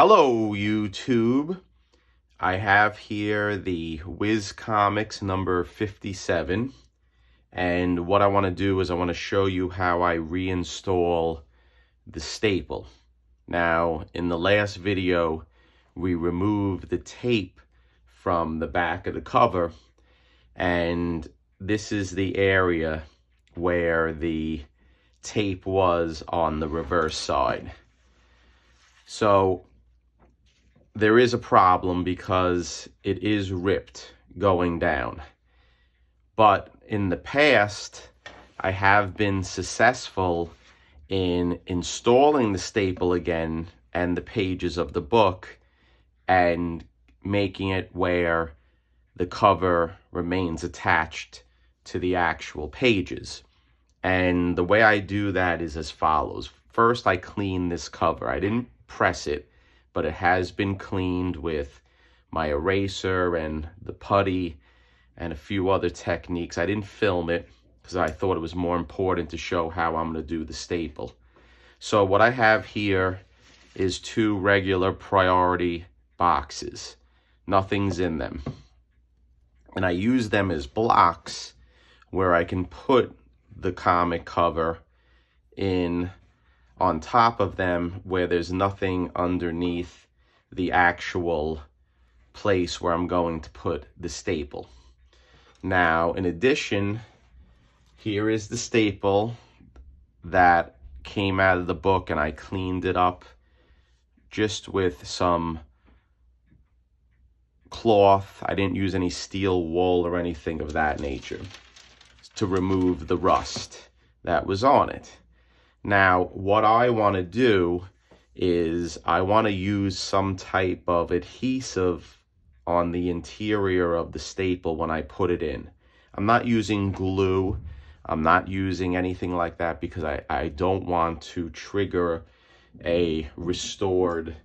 Hello, YouTube. I have here the Whiz Comics number 57. And what I want to do is I want to show you how I reinstall the staple. Now, in the last video, we removed the tape from the back of the cover. And this is the area where the tape was on the reverse side. So there is a problem because it is ripped going down. But in the past, I have been successful in installing the staple again and the pages of the book and making it where the cover remains attached to the actual pages. And the way I do that is as follows. First, I clean this cover. I didn't press it, but it has been cleaned with my eraser and the putty and a few other techniques. I didn't film it because I thought it was more important to show how I'm going to do the staple. So what I have here is two regular priority boxes. Nothing's in them. And I use them as blocks where I can put the comic cover in on top of them where there's nothing underneath the actual place where I'm going to put the staple. Now, in addition, here is the staple that came out of the book, and I cleaned it up just with some cloth. I didn't use any steel wool or anything of that nature to remove the rust that was on it. Now, what I want to do is I want to use some type of adhesive on the interior of the staple when I put it in. I'm not using glue. I'm not using anything like that because I don't want to trigger a restored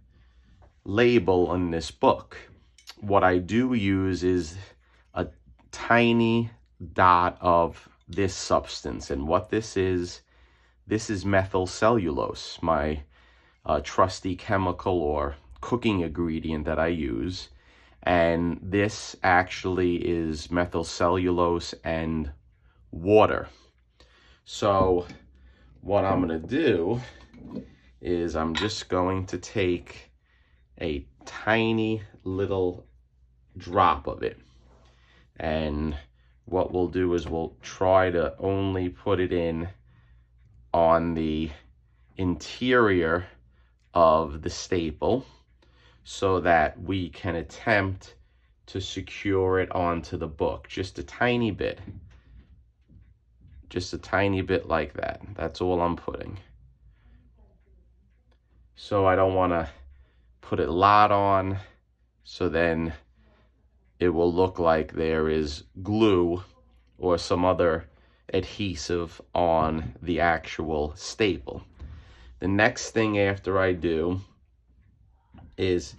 label on this book. What I do use is a tiny dot of this substance. And what this is methyl cellulose, my trusty chemical or cooking ingredient that I use. And this actually is methyl cellulose and water. So what I'm going to do is I'm just going to take a tiny little drop of it. And what we'll do is we'll try to only put it in on the interior of the staple so that we can attempt to secure it onto the book. Just a tiny bit. Just a tiny bit like that. That's all I'm putting. So I don't want to put it a lot on, so then it will look like there is glue or some other adhesive on the actual staple. The next thing after I do is,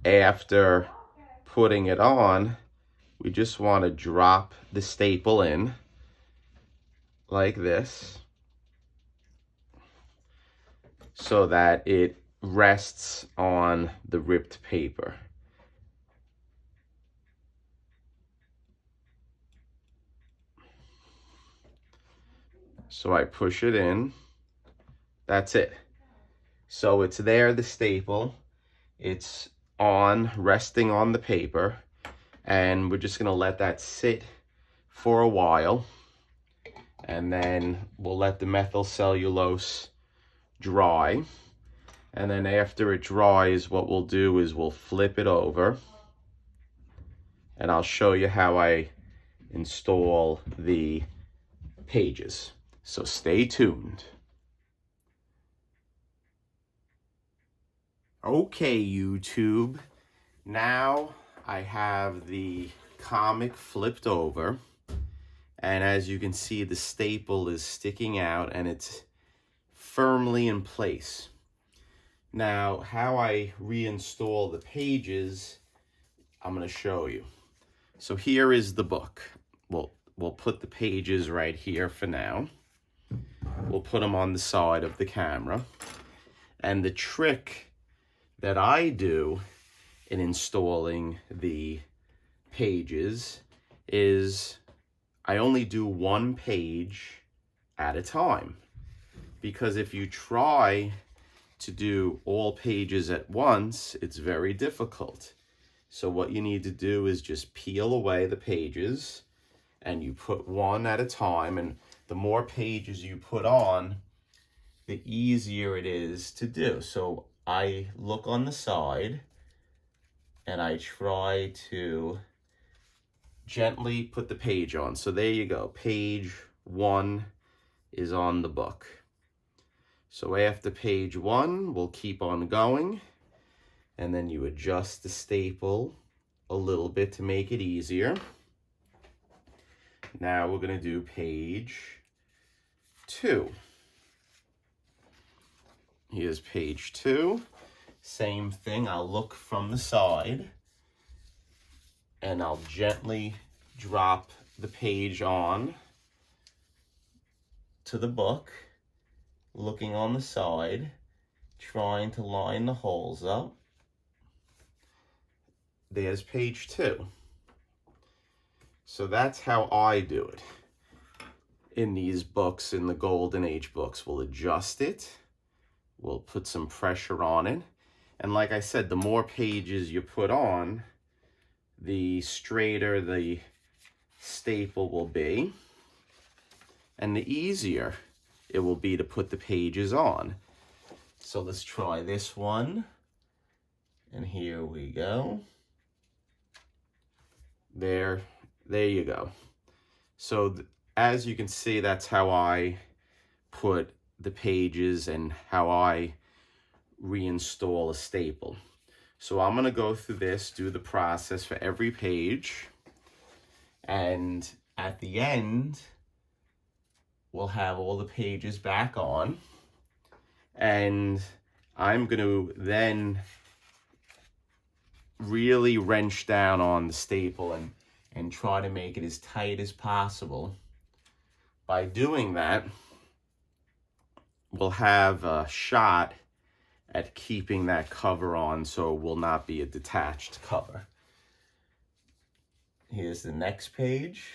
after putting it on, we just want to drop the staple in like this so that it rests on the ripped paper. So I push it in. That's it. So it's there, the staple. It's on, resting on the paper. And we're just going to let that sit for a while. And then we'll let the methyl cellulose dry. And then after it dries, what we'll do is we'll flip it over. And I'll show you how I install the pages. So stay tuned. Okay, YouTube. Now I have the comic flipped over. And as you can see, the staple is sticking out and it's firmly in place. Now, how I reinstall the pages, I'm going to show you. So here is the book. We'll put the pages right here for now. We'll put them on the side of the camera. And the trick that I do in installing the pages is I only do one page at a time, because if you try to do all pages at once, it's very difficult. So what you need to do is just peel away the pages, and you put one at a time, and the more pages you put on, the easier it is to do. So I look on the side and I try to gently put the page on. So there you go, page 1 is on the book. So after page 1, we'll keep on going, and then you adjust the staple a little bit to make it easier. Now we're going to do page 2. Here's page 2. Same thing, I'll look from the side and I'll gently drop the page on to the book, looking on the side, trying to line the holes up. There's page 2. So that's how I do it. In these books, in the Golden Age books, we'll adjust it. We'll put some pressure on it. And like I said, the more pages you put on, the straighter the staple will be, and the easier it will be to put the pages on. So let's try this one. And here we go. There you go. So as you can see, that's how I put the pages and how I reinstall a staple. So I'm going to go through this, do the process for every page, and at the end we'll have all the pages back on, and I'm going to then really wrench down on the staple and try to make it as tight as possible. By doing that, we'll have a shot at keeping that cover on, so it will not be a detached cover. Here's the next page.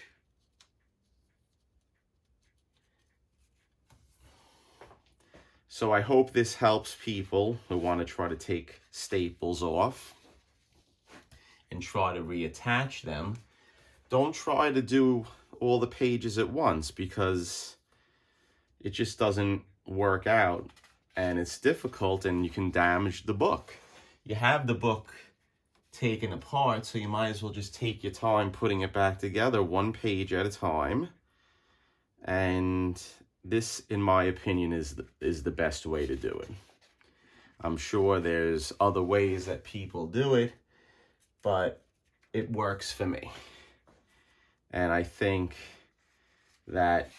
So I hope this helps people who want to try to take staples off and try to reattach them. Don't try to do all the pages at once, because it just doesn't work out, and it's difficult, and you can damage the book. You have the book taken apart, so you might as well just take your time putting it back together, one page at a time. And this, in my opinion, is the best way to do it. I'm sure there's other ways that people do it, but it works for me. And I think that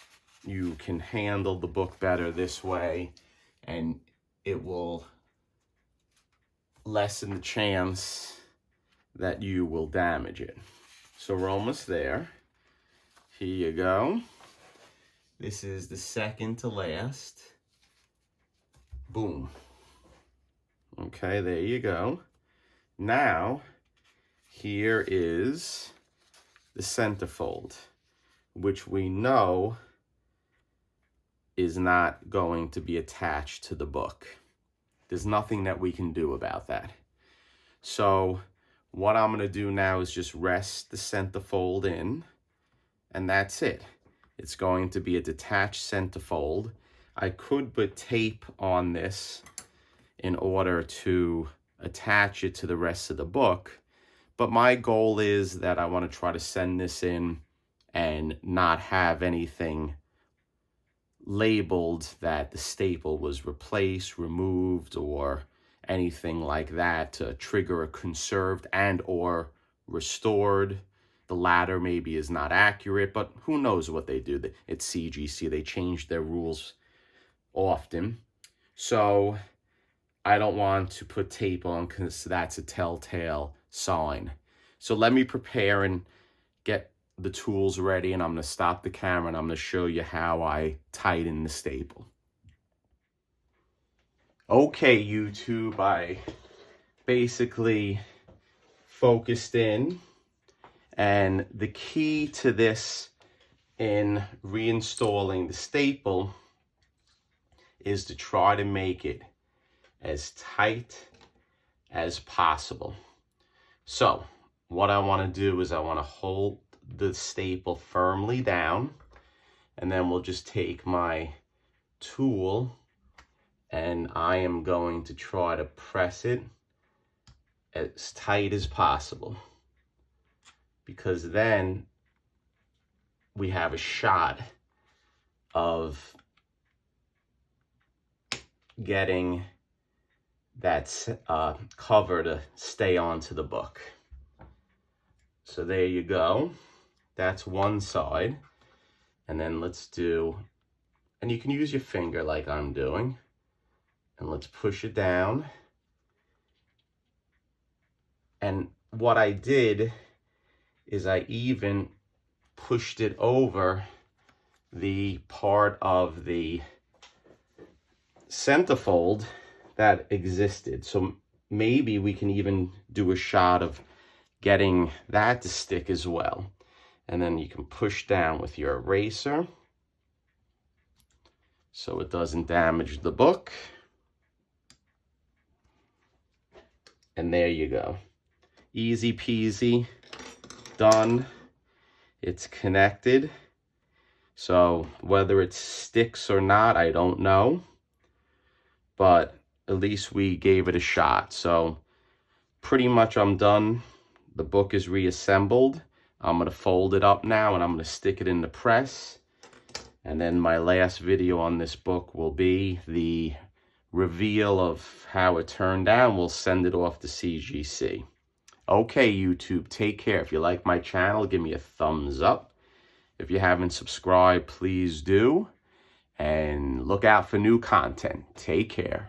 you can handle the book better this way, and it will lessen the chance that you will damage it. So we're almost there. Here you go. This is the second to last. Boom. Okay, there you go. Now, here is the centerfold, which we know is not going to be attached to the book. There's nothing that we can do about that. So what I'm going to do now is just rest the centerfold in, and that's it. It's going to be a detached centerfold. I could put tape on this in order to attach it to the rest of the book, but my goal is that I want to try to send this in and not have anything labeled that the staple was replaced, removed, or anything like that to trigger a conserved and or restored. The latter maybe is not accurate, but who knows what they do. It's CGC. They change their rules often. So I don't want to put tape on, because that's a telltale sign. So let me prepare and get the tools ready, and I'm going to stop the camera and I'm going to show you how I tighten the staple. Okay, YouTube, I basically focused in. And the key to this in reinstalling the staple is to try to make it as tight as possible. So what I want to do is I want to hold the staple firmly down, and then we'll just take my tool and I am going to try to press it as tight as possible, because then we have a shot of getting that cover to stay onto the book. So there you go. That's one side. And then let's do, and you can use your finger like I'm doing, and let's push it down. And what I did is I even pushed it over the part of the centerfold that existed. So maybe we can even do a shot of getting that to stick as well. And then you can push down with your eraser so it doesn't damage the book. And there you go. Easy peasy, done. It's connected. So whether it sticks or not, I don't know. But at least we gave it a shot. So pretty much I'm done. The book is reassembled. I'm going to fold it up now and I'm going to stick it in the press. And then my last video on this book will be the reveal of how it turned out. We'll send it off to CGC. Okay, YouTube, take care. If you like my channel, give me a thumbs up. If you haven't subscribed, please do. And look out for new content. Take care.